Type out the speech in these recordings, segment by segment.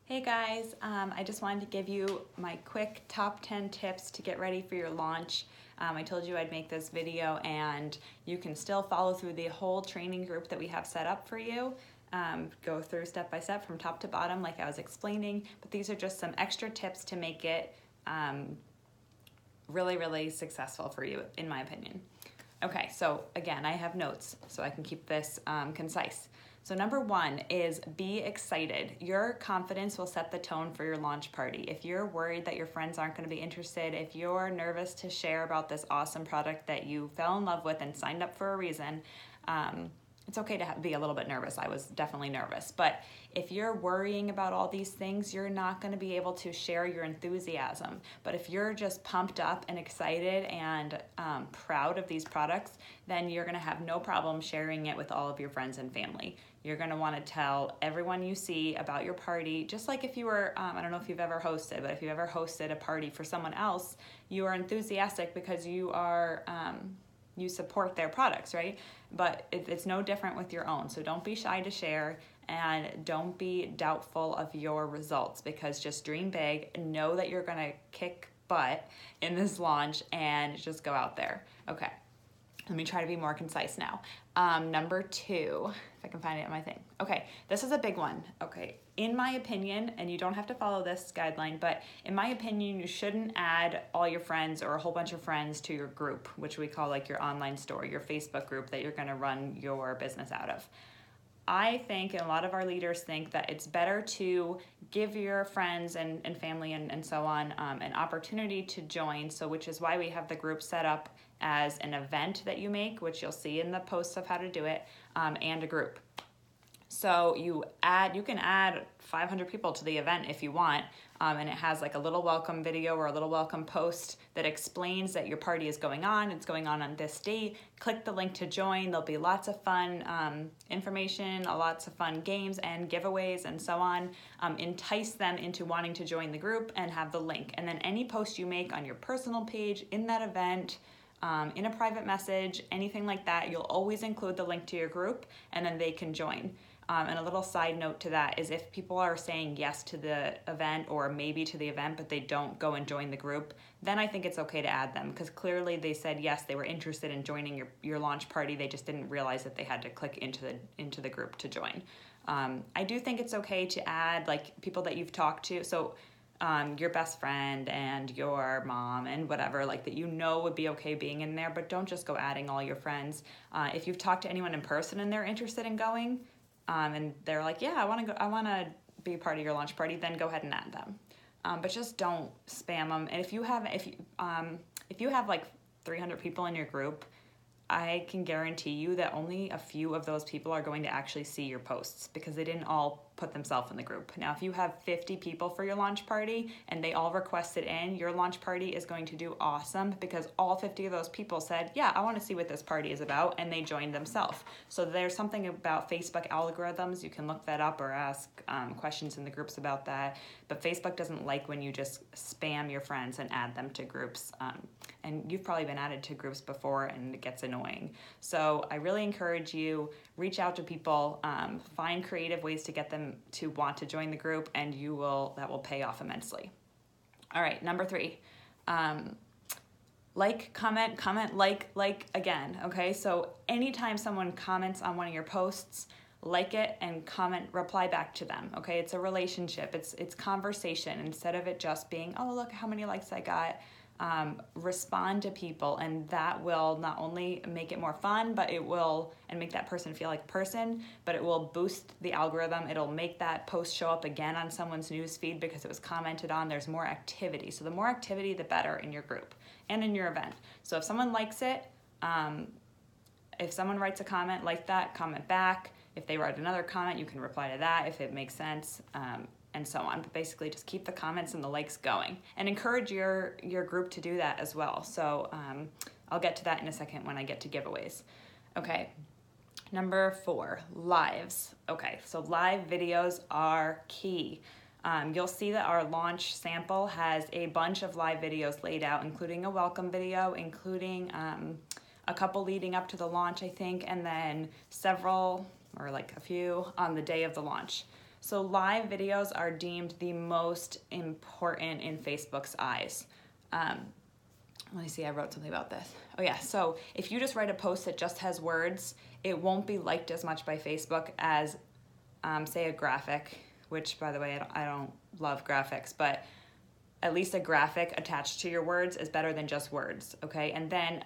Hey guys, I just wanted to give you my quick top 10 tips to get ready for your launch. I told you I'd make this video and you can still follow through the whole training group that we have set up for you. Go through step by step from top to bottom like I was explaining, but these are just some extra tips to make it really successful for you, in my opinion. Okay, so again, I have notes so I can keep this concise. So number one is be excited. Your confidence will set the tone for your launch party. If you're worried that your friends aren't going to be interested, if you're nervous to share about this awesome product that you fell in love with and signed up for a reason, it's okay to be a little bit nervous. I was definitely nervous. But if you're worrying about all these things, you're not going to be able to share your enthusiasm. But if you're just pumped up and excited and proud of these products, then you're going to have no problem sharing it with all of your friends and family. You're going to want to tell everyone you see about your party, just like if you were, I don't know if you've ever hosted, but if you've ever hosted a party for someone else, you are enthusiastic because you are, you support their products, right? But it's no different with your own. So don't be shy to share and don't be doubtful of your results, because just dream big, know that you're going to kick butt in this launch and just go out there. Okay. Let me try to be more concise now. Number two, if I can find it in my thing. Okay, this is a big one. Okay, in my opinion, and you don't have to follow this guideline, but in my opinion, you shouldn't add all your friends or a whole bunch of friends to your group, which we call like your online store, your Facebook group that you're gonna run your business out of. I think, and a lot of our leaders think, that it's better to give your friends and family and so on an opportunity to join, so which is why we have the group set up as an event that you make, which you'll see in the posts of how to do it, and a group. So you can add 500 people to the event if you want, and it has like a little welcome video or a little welcome post that explains that your party is going on. It's going on this date. Click the link to join. There'll be lots of fun information, lots of fun games and giveaways and so on. Entice them into wanting to join the group and have the link. And then any post you make on your personal page, in that event, in a private message, anything like that, you'll always include the link to your group and then they can join. And a little side note to that is, if people are saying yes to the event or maybe to the event, but they don't go and join the group, then I think it's okay to add them, because clearly they said yes, they were interested in joining your launch party. They just didn't realize that they had to click into the group to join. I do think it's okay to add like people that you've talked to. So your best friend and your mom and whatever, like that you know would be okay being in there, but don't just go adding all your friends. If you've talked to anyone in person and they're interested in going, and they're like, yeah, I want to be a part of your launch party, then go ahead and add them. But just don't spam them. And if you have like 300 people in your group, I can guarantee you that only a few of those people are going to actually see your posts, because they didn't all put themselves in the group. Now, if you have 50 people for your launch party and they all requested in, your launch party is going to do awesome, because all 50 of those people said, yeah, I want to see what this party is about, and they joined themselves. So there's something about Facebook algorithms. You can look that up or ask questions in the groups about that. But Facebook doesn't like when you just spam your friends and add them to groups. And you've probably been added to groups before and it gets annoying. So I really encourage you, reach out to people, find creative ways to get them to want to join the group, and that will pay off immensely. All right, number three, like, comment, like again, okay? So anytime someone comments on one of your posts, like it and comment, reply back to them, okay? It's a relationship, it's conversation, instead of it just being, oh, look how many likes I got. Respond to people, and that will not only make it more fun, but it will, and make that person feel like a person, but it will boost the algorithm. It'll make that post show up again on someone's news feed because it was commented on. There's more activity. So the more activity, the better in your group and in your event. So if someone likes it, if someone writes a comment, like that, comment back. If they write another comment, you can reply to that if it makes sense. And so on. But basically just keep the comments and the likes going, and encourage your group to do that as well. So I'll get to that in a second when I get to giveaways. Okay, number 4, lives. Okay, so live videos are key. You'll see that our launch sample has a bunch of live videos laid out, including a welcome video, including a couple leading up to the launch, I think, and then several, or like a few, on the day of the launch. So live videos are deemed the most important in Facebook's eyes. Let me see, I wrote something about this. Oh yeah, so if you just write a post that just has words, it won't be liked as much by Facebook as, say, a graphic, which, by the way, I don't love graphics, but at least a graphic attached to your words is better than just words, okay? And then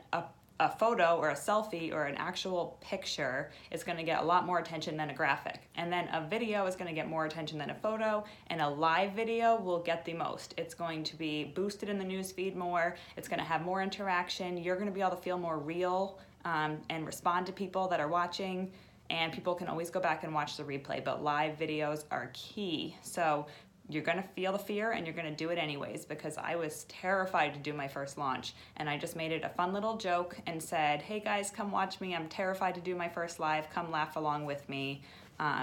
a photo or a selfie or an actual picture is gonna get a lot more attention than a graphic. And then a video is gonna get more attention than a photo, and a live video will get the most. It's going to be boosted in the newsfeed more, it's gonna have more interaction, you're gonna be able to feel more real and respond to people that are watching, and people can always go back and watch the replay, but live videos are key. So you're gonna feel the fear and you're gonna do it anyways, because I was terrified to do my first launch, and I just made it a fun little joke and said, hey guys, come watch me, I'm terrified to do my first live, come laugh along with me.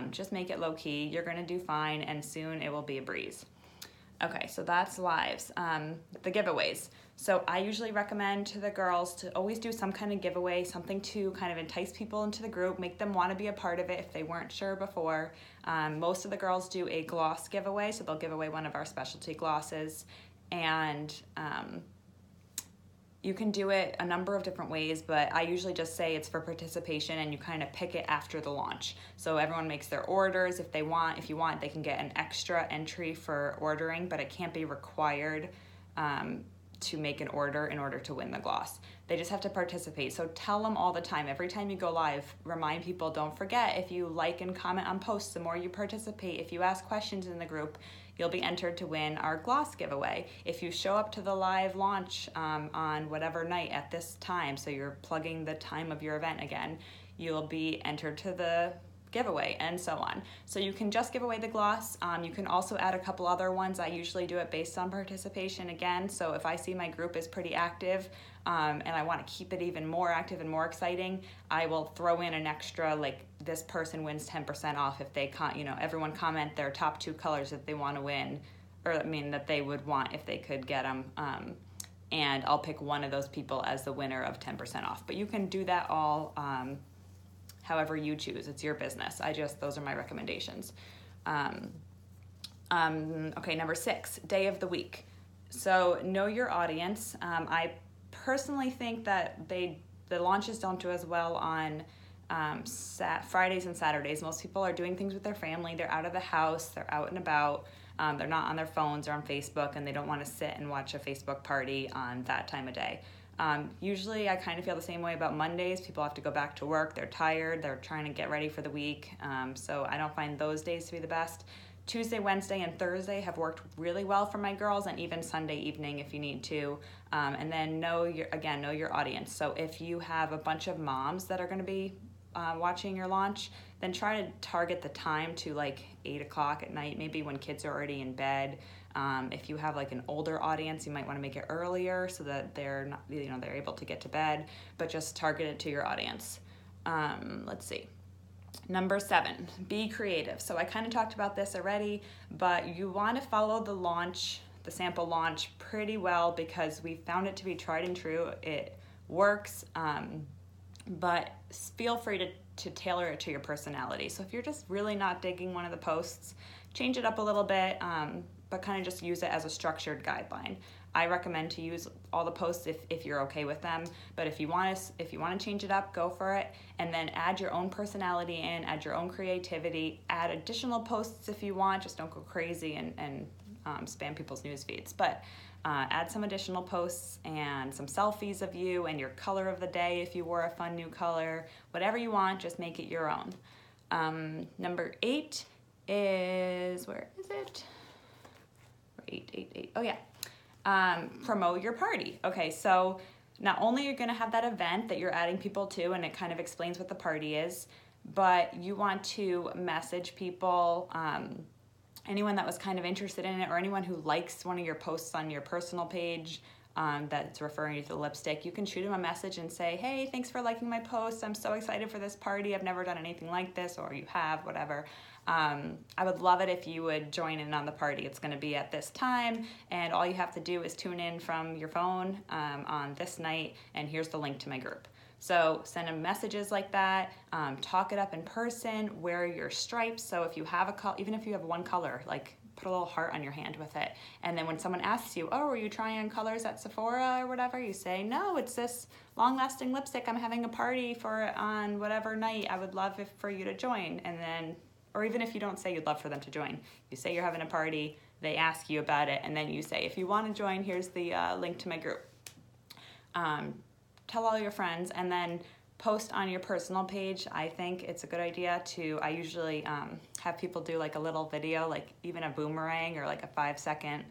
Just make it low key, you're gonna do fine, and soon it will be a breeze. Okay, so that's lives. The giveaways. So I usually recommend to the girls to always do some kind of giveaway, something to kind of entice people into the group, make them want to be a part of it if they weren't sure before. Most of the girls do a gloss giveaway, so they'll give away one of our specialty glosses, and you can do it a number of different ways, but I usually just say it's for participation, and you kind of pick it after the launch. So everyone makes their orders. If you want, they can get an extra entry for ordering, but it can't be required to make an order in order to win the gloss. They just have to participate. So tell them all the time, every time you go live, remind people, don't forget, if you like and comment on posts, the more you participate, if you ask questions in the group, you'll be entered to win our gloss giveaway. If you show up to the live launch on whatever night at this time, so you're plugging the time of your event again, you'll be entered to the giveaway, and so on. So you can just give away the gloss. You can also add a couple other ones. I usually do it based on participation again. So if I see my group is pretty active and I want to keep it even more active and more exciting, I will throw in an extra, like, this person wins 10% off if they everyone comment their top 2 colors that they want to win, or that they would want if they could get them. And I'll pick one of those people as the winner of 10% off. But you can do that all however you choose. It's your business. Those are my recommendations. Okay, number 6, day of the week. So know your audience. I personally think that the launches don't do as well on Fridays and Saturdays. Most people are doing things with their family. They're out of the house. They're out and about. They're not on their phones or on Facebook, and they don't want to sit and watch a Facebook party on that time of day. Usually I kind of feel the same way about Mondays. People have to go back to work, they're tired, they're trying to get ready for the week, so I don't find those days to be the best. Tuesday, Wednesday, and Thursday have worked really well for my girls, and even Sunday evening if you need to. And then know your audience. So if you have a bunch of moms that are going to be watching your launch, then try to target the time to like 8 o'clock at night, maybe when kids are already in bed. If you have like an older audience, you might want to make it earlier so that they're not, they're able to get to bed, but just target it to your audience. Let's see. Number 7, be creative. So I kind of talked about this already, but you want to follow the sample launch pretty well, because we found it to be tried and true. It works, but feel free to tailor it to your personality. So if you're just really not digging one of the posts, change it up a little bit, but kind of just use it as a structured guideline. I recommend to use all the posts if you're okay with them, but if you want to change it up, go for it, and then add your own personality in, add your own creativity, add additional posts if you want, just don't go crazy and spam people's news feeds, but add some additional posts and some selfies of you and your color of the day if you wore a fun new color, whatever you want, just make it your own. Number 8 is, where is it? 8. Oh yeah. Promote your party. Okay, so not only are you going to have that event that you're adding people to, and it kind of explains what the party is, but you want to message people, anyone that was kind of interested in it, or anyone who likes one of your posts on your personal page that's referring you to the lipstick. You can shoot them a message and say, hey, thanks for liking my post. I'm so excited for this party. I've never done anything like this, or you have, whatever. I would love it if you would join in on the party. It's going to be at this time, and all you have to do is tune in from your phone on this night, and here's the link to my group. So send them messages like that, talk it up in person, wear your stripes. So if you have a color, even if you have one color, like put a little heart on your hand with it. And then when someone asks you, oh, are you trying on colors at Sephora or whatever? You say, no, it's this long-lasting lipstick. I'm having a party for it on whatever night. I would love for you to join. And then, or even if you don't say you'd love for them to join, you say you're having a party, they ask you about it, and then you say, if you want to join, here's the link to my group. Tell all your friends, and then post on your personal page. I think it's a good idea to, I usually have people do like a little video, like even a boomerang or like a 5-second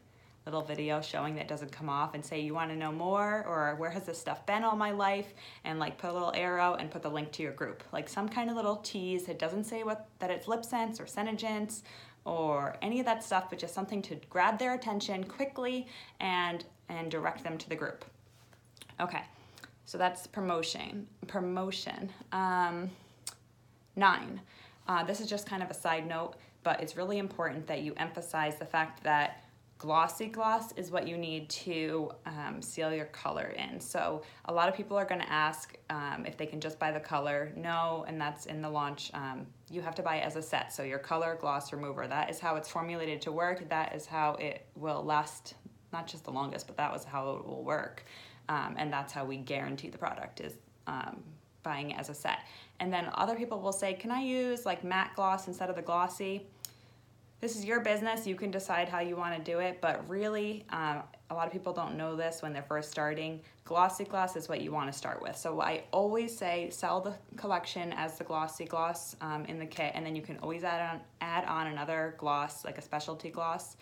little video showing that it doesn't come off, and say you want to know more, or where has this stuff been all my life, and like put a little arrow and put the link to your group. Like some kind of little tease. It doesn't say that it's LipSense or SeneGence or any of that stuff, but just something to grab their attention quickly and direct them to the group. Okay. So that's promotion. 9. This is just kind of a side note, but it's really important that you emphasize the fact that Glossy Gloss is what you need to seal your color in. So a lot of people are going to ask if they can just buy the color. No, and that's in the launch. You have to buy it as a set. So your color gloss remover, that is how it's formulated to work. That is how it will last, not just the longest, but that was how it will work. And that's how we guarantee the product is buying it as a set. And then other people will say, can I use like matte gloss instead of the glossy? This is your business. You can decide how you want to do it, but really a lot of people don't know this when they're first starting. Glossy Gloss is what you want to start with. So I always say sell the collection as the Glossy Gloss in the kit, and then you can always add on another gloss, like a specialty gloss.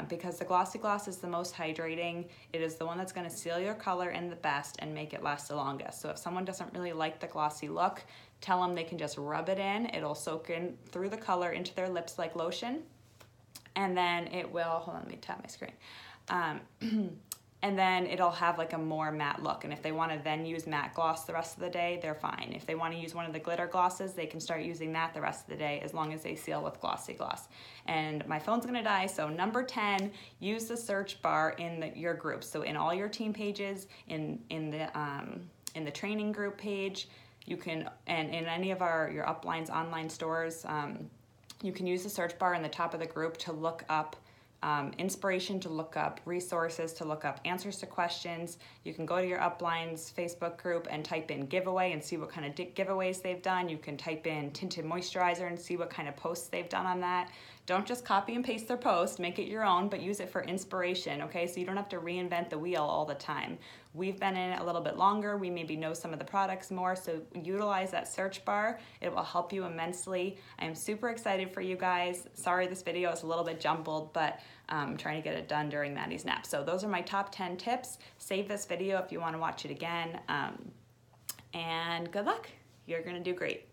Because the Glossy Gloss is the most hydrating. It is the one that's going to seal your color in the best and make it last the longest. So if someone doesn't really like the glossy look, tell them they can just rub it in. It'll soak in through the color into their lips like lotion. And then it will, hold on, let me tap my screen. And then it'll have like a more matte look. And if they want to then use matte gloss the rest of the day, they're fine. If they want to use one of the glitter glosses, they can start using that the rest of the day as long as they seal with Glossy Gloss. And my phone's gonna die, so number 10, use the search bar in your groups. So in all your team pages, in the training group page, you can, and in any of your uplines online stores, you can use the search bar in the top of the group to look up inspiration, to look up resources, to look up answers to questions. You can go to your uplines Facebook group and type in giveaway and see what kind of giveaways they've done. You can type in tinted moisturizer and see what kind of posts they've done on that. Don't just copy and paste their post, make it your own, but use it for inspiration, okay? So you don't have to reinvent the wheel all the time. We've been in it a little bit longer. We maybe know some of the products more, so utilize that search bar. It will help you immensely. I am super excited for you guys. Sorry this video is a little bit jumbled, but I'm trying to get it done during Maddie's nap. So those are my top 10 tips. Save this video if you want to watch it again, and good luck. You're gonna do great.